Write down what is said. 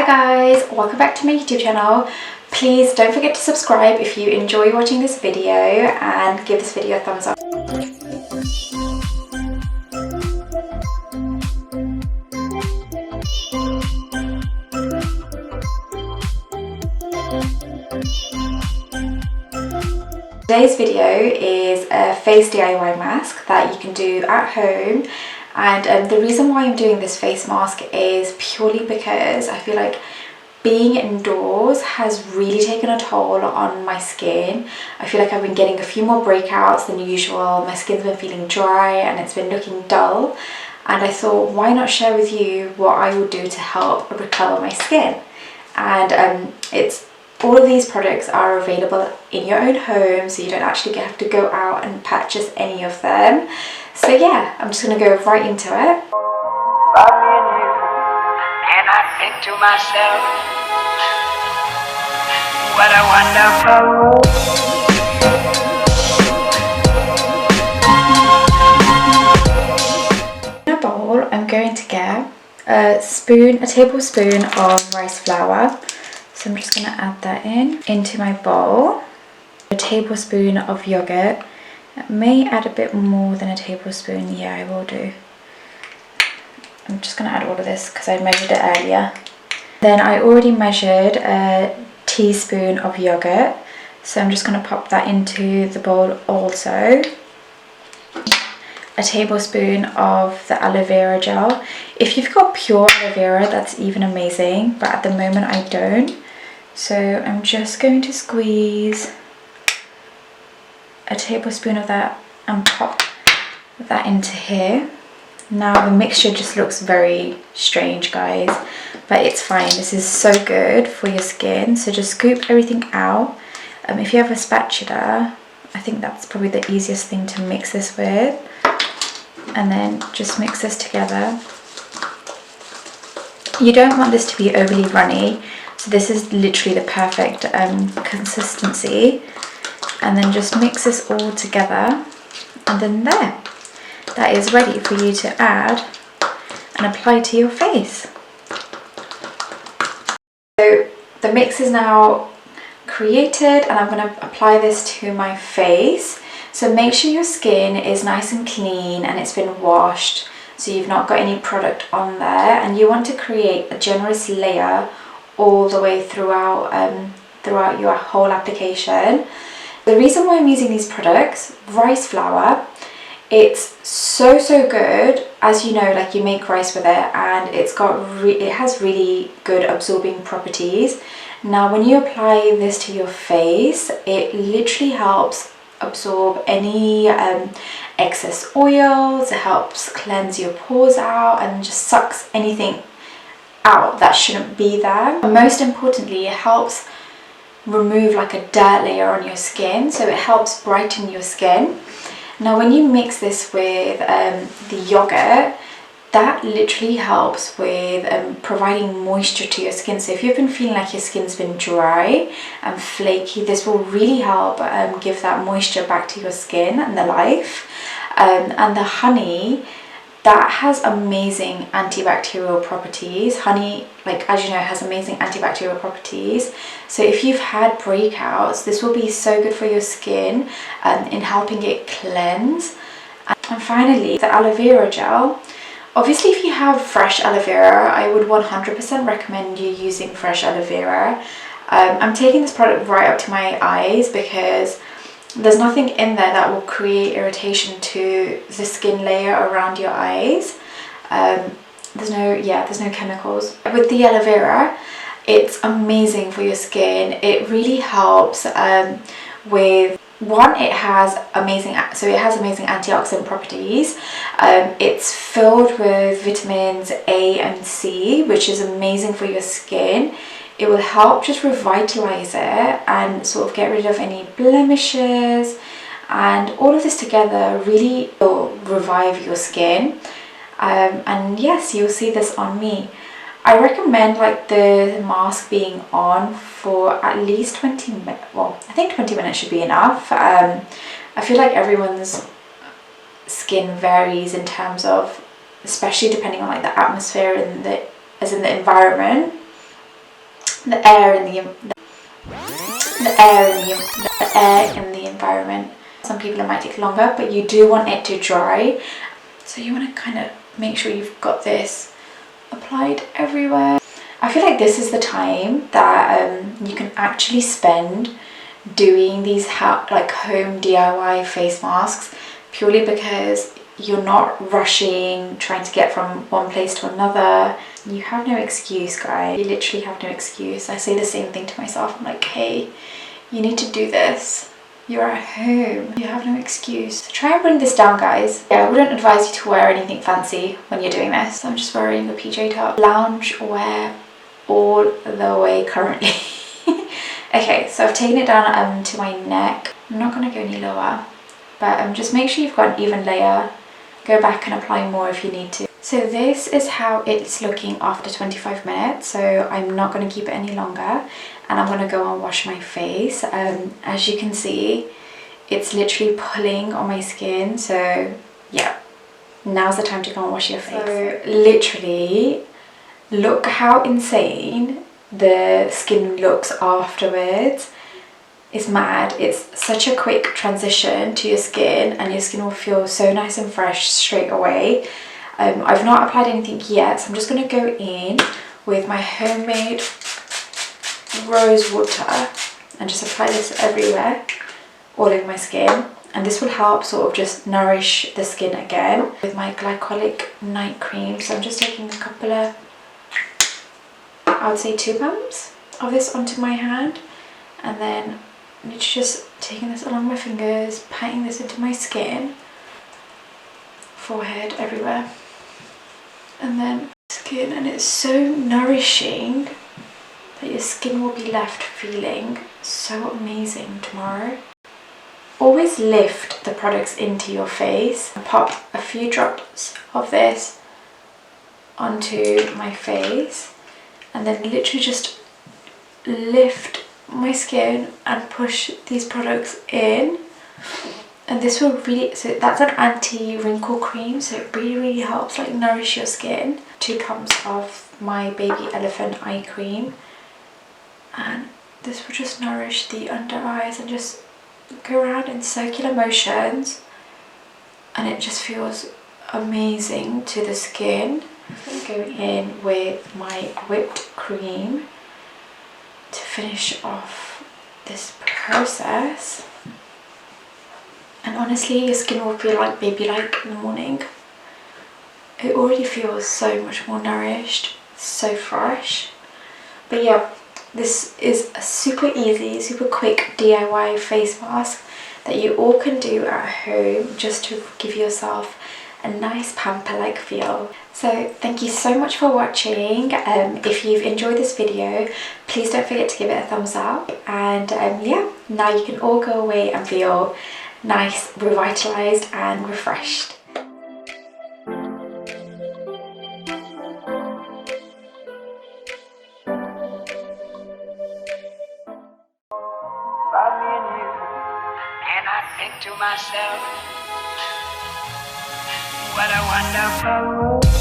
Hi guys, welcome back to my YouTube channel. Please don't forget to subscribe if you enjoy watching this video and give this video a thumbs up. Today's video is a face DIY mask that you can do at home, and the reason why I'm doing this face mask is purely because I feel like being indoors has really taken a toll on my skin. I feel like I've been getting a few more breakouts than usual. My skin's been feeling dry and it's been looking dull, and I thought, why not share with you what I would do to help recover my skin. And all of these products are available in your own home, so you don't actually have to go out and purchase any of them. So yeah, I'm just going to go right into it. And I think to myself, what a wonderful world. In a bowl, I'm going to get a tablespoon of rice flour. So I'm just going to add that into my bowl. A tablespoon of yogurt. I may add a bit more than a tablespoon. Yeah, I will do. I'm just going to add all of this because I measured it earlier. Then I already measured a teaspoon of yogurt. So I'm just going to pop that into the bowl also. A tablespoon of the aloe vera gel. If you've got pure aloe vera, that's even amazing. But at the moment I don't. So I'm just going to squeeze a tablespoon of that and pop that into here. Now the mixture just looks very strange, guys, but it's fine. This is so good for your skin. So just scoop everything out. If you have a spatula, I think that's probably the easiest thing to mix this with. And then just mix this together. You don't want this to be overly runny. So this is literally the perfect consistency. And then just mix this all together. And then there. That is ready for you to add and apply to your face. So the mix is now created and I'm going to apply this to my face. So make sure your skin is nice and clean and it's been washed, so you've not got any product on there, and you want to create a generous layer all the way throughout your whole application. The reason why I'm using these products, rice flour, it's so good. As you know, like, you make rice with it and it has really good absorbing properties. Now when you apply this to your face, it literally helps absorb any excess oils. It helps cleanse your pores out and just sucks anything out that shouldn't be there. And most importantly, it helps remove like a dirt layer on your skin, so it helps brighten your skin. Now when you mix this with the yogurt, that literally helps with providing moisture to your skin. So if you've been feeling like your skin's been dry and flaky, this will really help give that moisture back to your skin and the life. And the honey, that has amazing antibacterial properties. Honey, like, as you know, has amazing antibacterial properties. So if you've had breakouts, this will be so good for your skin in helping it cleanse. And finally, the aloe vera gel. Obviously, if you have fresh aloe vera, I would 100% recommend you using fresh aloe vera. I'm taking this product right up to my eyes because there's nothing in there that will create irritation to the skin layer around your eyes. There's no chemicals. With the aloe vera, it's amazing for your skin. It really helps with one, it has amazing antioxidant properties. It's filled with vitamins A and C, which is amazing for your skin. It will help just revitalize it and sort of get rid of any blemishes, and all of this together really will revive your skin. And yes, you'll see this on me. I recommend like the mask being on for at least 20 minutes. Well, I think 20 minutes should be enough. I feel like everyone's skin varies in terms of, especially depending on like the atmosphere and the environment. the air in the environment. Some people it might take longer, but you do want it to dry. So you want to kind of make sure you've got this applied everywhere. I feel like this is the time that you can actually spend doing these like home DIY face masks, purely because you're not rushing, trying to get from one place to another. You have no excuse, guys. You literally have no excuse. I say the same thing to myself. I'm like, hey, you need to do this. You're at home. You have no excuse. So try and bring this down, guys. Yeah, I wouldn't advise you to wear anything fancy when you're doing this. So I'm just wearing a PJ top. Lounge wear all the way currently. Okay, so I've taken it down to my neck. I'm not going to go any lower, but just make sure you've got an even layer. Go back and apply more if you need to. So this is how it's looking after 25 minutes. So I'm not going to keep it any longer, and I'm going to go and wash my face. As you can see, it's literally pulling on my skin. So yeah, now's the time to go and wash your face. So literally, look how insane the skin looks afterwards. It's mad. It's such a quick transition to your skin, and your skin will feel so nice and fresh straight away. I've not applied anything yet, so I'm just going to go in with my homemade rose water and just apply this everywhere, all over my skin, and this will help sort of just nourish the skin again. With my glycolic night cream, so I'm just taking a couple of, I would say 2 pumps of this onto my hand, and then it's just taking this along my fingers, patting this into my skin, forehead, everywhere, and then skin. And it's so nourishing that your skin will be left feeling so amazing tomorrow. Always lift the products into your face and pop a few drops of this onto my face, and then literally just lift my skin and push these products in. And this will really, so that's an anti-wrinkle cream, so it really helps like nourish your skin. 2 pumps of my baby elephant eye cream, and this will just nourish the under eyes and just go around in circular motions, and it just feels amazing to the skin. I'm going to go in with my whipped cream to finish off this process. And honestly, your skin will feel like baby-like in the morning. It already feels so much more nourished, so fresh. But yeah, this is a super easy, super quick DIY face mask that you all can do at home just to give yourself a nice pamper-like feel. So thank you so much for watching. If you've enjoyed this video, please don't forget to give it a thumbs up. And yeah, now you can all go away and feel nice, revitalized and refreshed. And I think to myself, what a wonderful world.